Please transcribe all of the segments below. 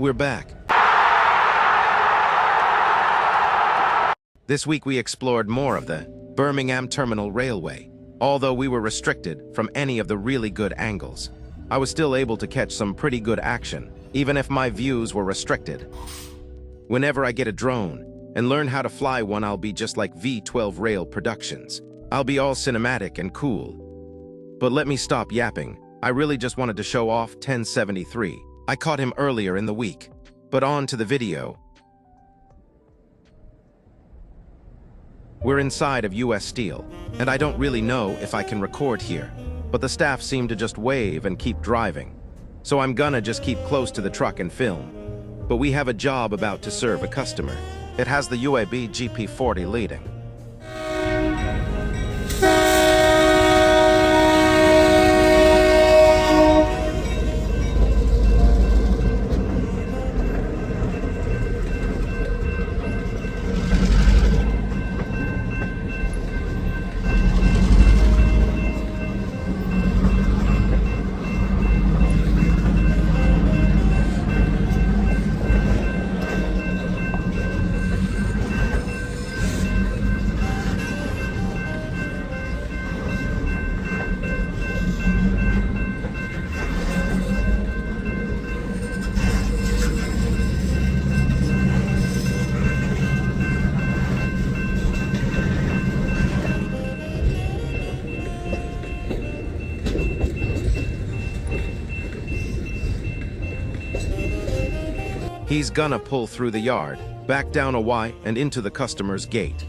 We're back. This week we explored more of the Birmingham Terminal Railway. Although we were restricted from any of the really good angles, I was still able to catch some pretty good action, even if my views were restricted. Whenever I get a drone and learn how to fly one, I'll be just like V12 Rail Productions. I'll be all cinematic and cool. But let me stop yapping. I really just wanted to show off 1073. I caught him earlier in the week. But on to the video. We're inside of US Steel, and I don't really know if I can record here, but the staff seem to just wave and keep driving. So I'm gonna just keep close to the truck and film. But we have a job about to serve a customer. It has the UAB GP40 leading. He's gonna pull through the yard, back down a Y and into the customer's gate.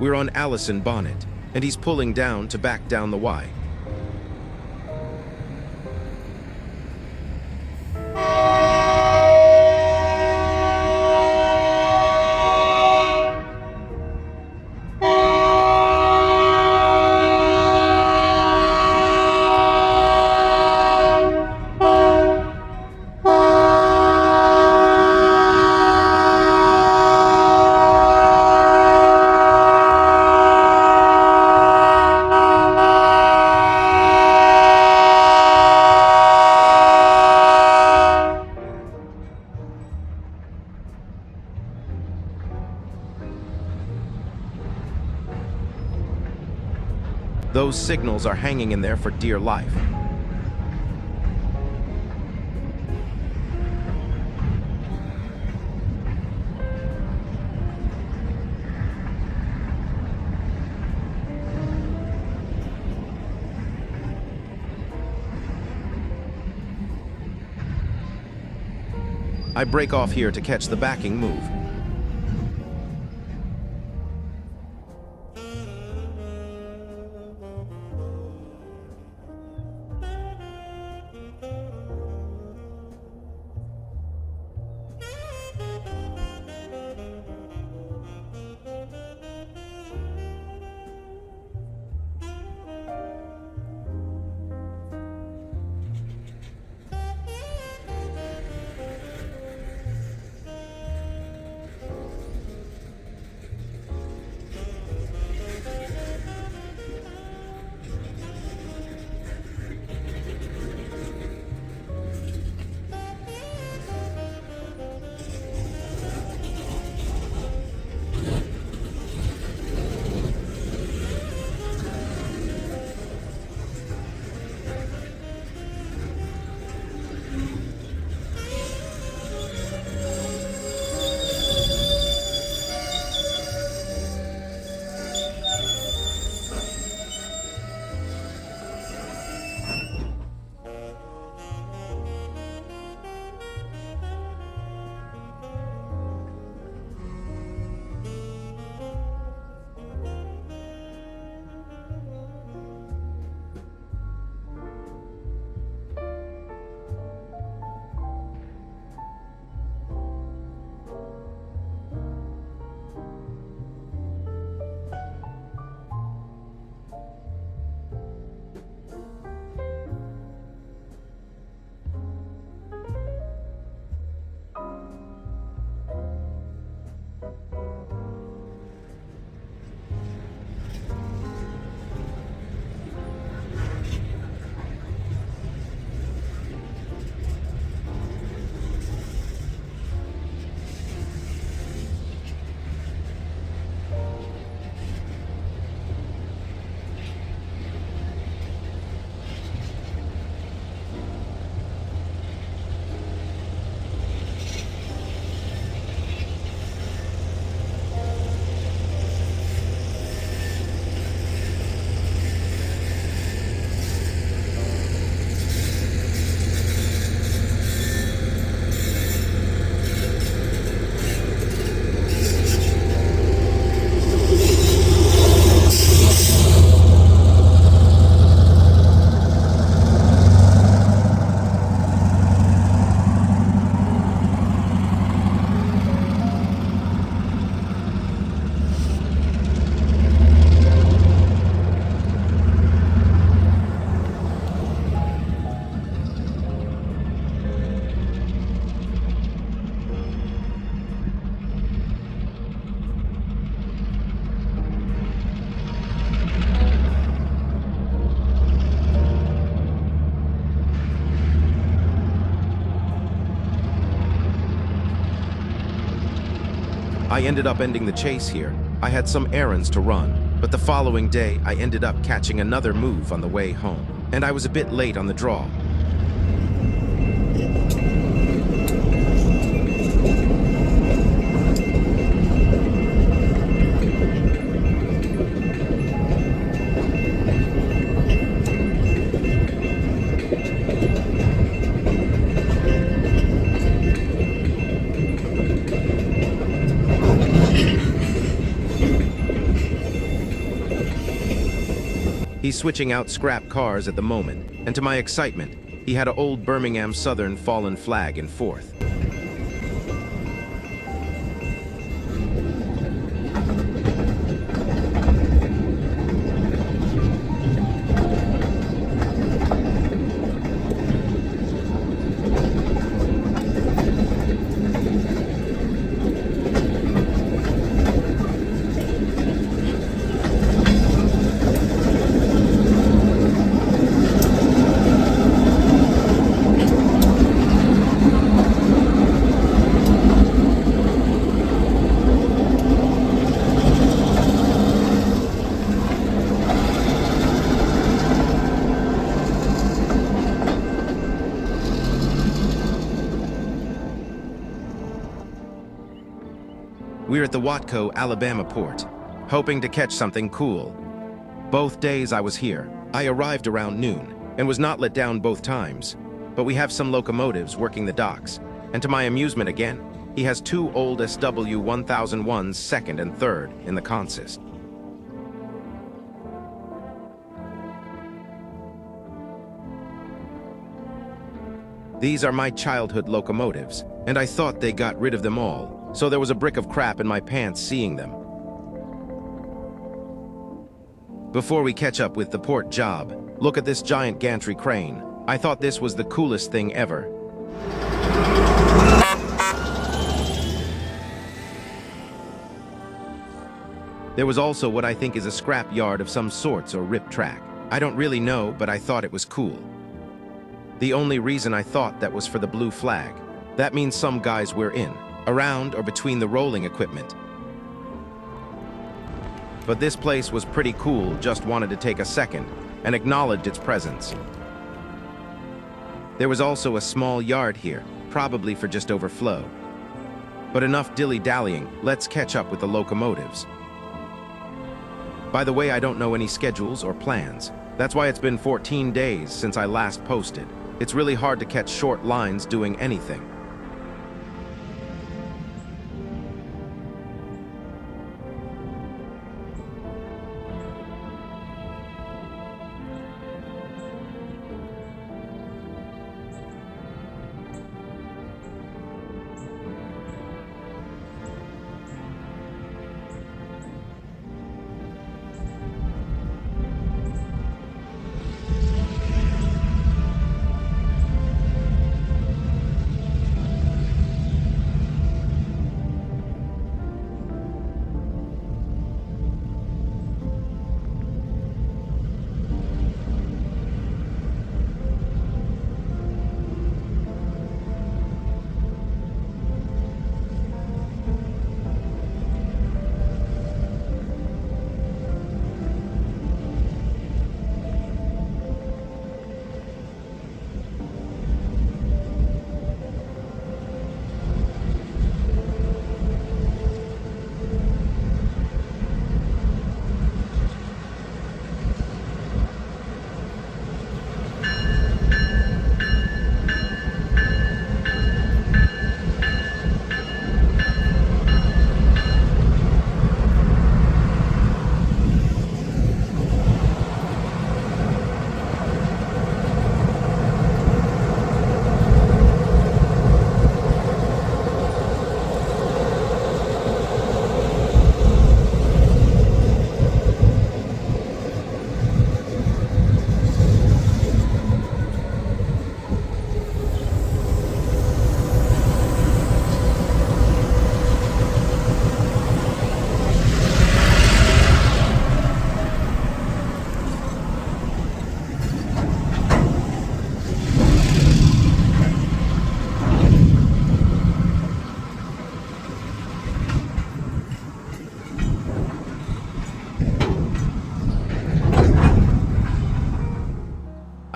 We're on Allison Bonnet, and he's pulling down to back down the Y. Those signals are hanging in there for dear life. I break off here to catch the backing move. I ended up ending the chase here. I had some errands to run, but the following day I ended up catching another move on the way home, and I was a bit late on the draw. He's switching out scrap cars at the moment, and to my excitement, he had an old Birmingham Southern fallen flag in fourth. We're at the Watco, Alabama port, hoping to catch something cool. Both days I was here. I arrived around noon and was not let down both times, but we have some locomotives working the docks, and to my amusement again, he has two old SW-1001s second and third in the consist. These are my childhood locomotives, and I thought they got rid of them all. So there was a brick of crap in my pants seeing them. Before we catch up with the port job, look at this giant gantry crane. I thought this was the coolest thing ever. There was also what I think is a scrap yard of some sorts or rip track. I don't really know, but I thought it was cool. The only reason I thought that was for the blue flag. That means some guys were in, around or between the rolling equipment. But this place was pretty cool, just wanted to take a second and acknowledge its presence. There was also a small yard here, probably for just overflow. But enough dilly-dallying, let's catch up with the locomotives. By the way, I don't know any schedules or plans. That's why it's been 14 days since I last posted. It's really hard to catch short lines doing anything.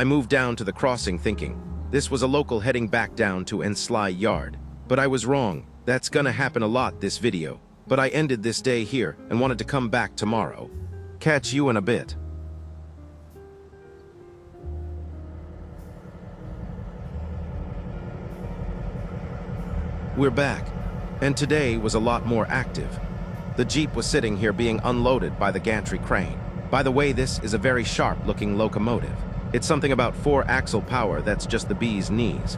I moved down to the crossing thinking this was a local heading back down to Ensly Yard. But I was wrong. That's gonna happen a lot this video. But I ended this day here and wanted to come back tomorrow. Catch you in a bit. We're back, and today was a lot more active. The Jeep was sitting here being unloaded by the gantry crane. By the way, this is a very sharp-looking locomotive. It's something about 4-axle power that's just the bee's knees.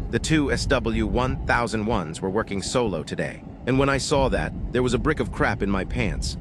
The two SW1001s were working solo today, and when I saw that, there was a brick of crap in my pants.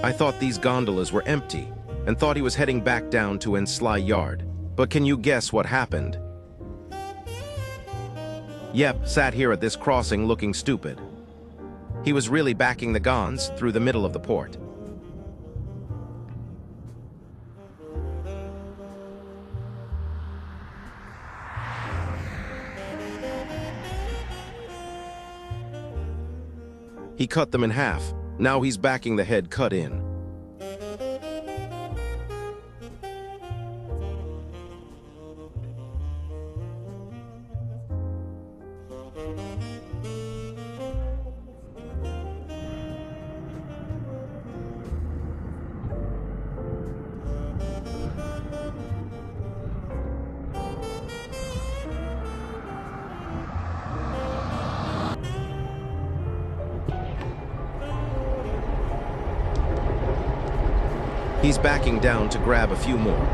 I thought these gondolas were empty and thought he was heading back down to Ensly Yard. But can you guess what happened? Yep, sat here at this crossing looking stupid. He was really backing the gons through the middle of the port. He cut them in half. Now he's backing the head cut in. He's backing down to grab a few more.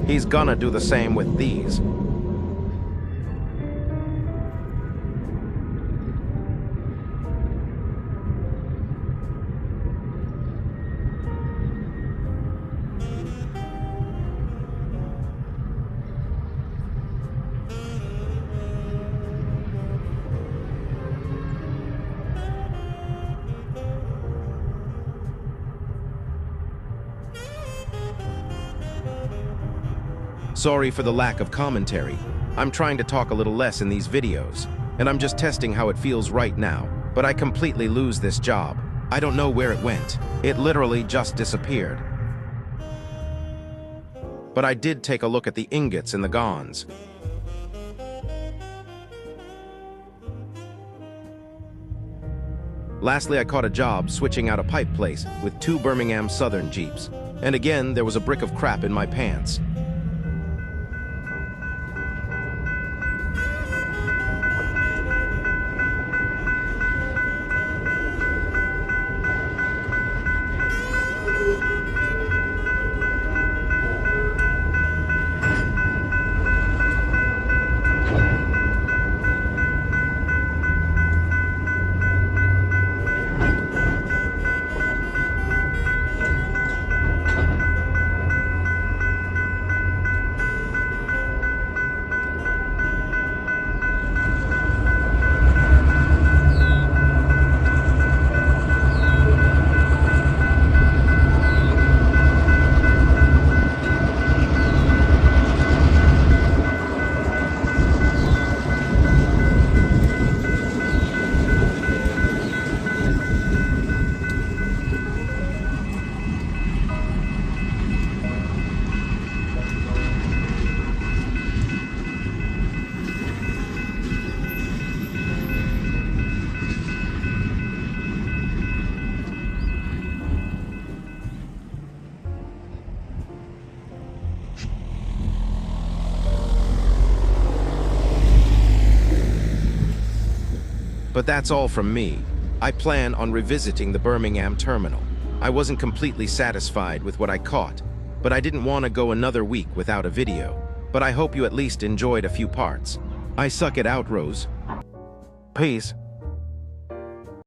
He's gonna do the same with these. Sorry for the lack of commentary. I'm trying to talk a little less in these videos, and I'm just testing how it feels right now, but I completely lose this job. I don't know where it went. It literally just disappeared. But I did take a look at the ingots in the gongs. Lastly, I caught a job switching out a pipe place with 2 Birmingham Southern Jeeps. And again, there was a brick of crap in my pants. But that's all from me. I plan on revisiting the Birmingham terminal. I wasn't completely satisfied with what I caught, but I didn't want to go another week without a video. But I hope you at least enjoyed a few parts. I suck it out, Rose. Peace.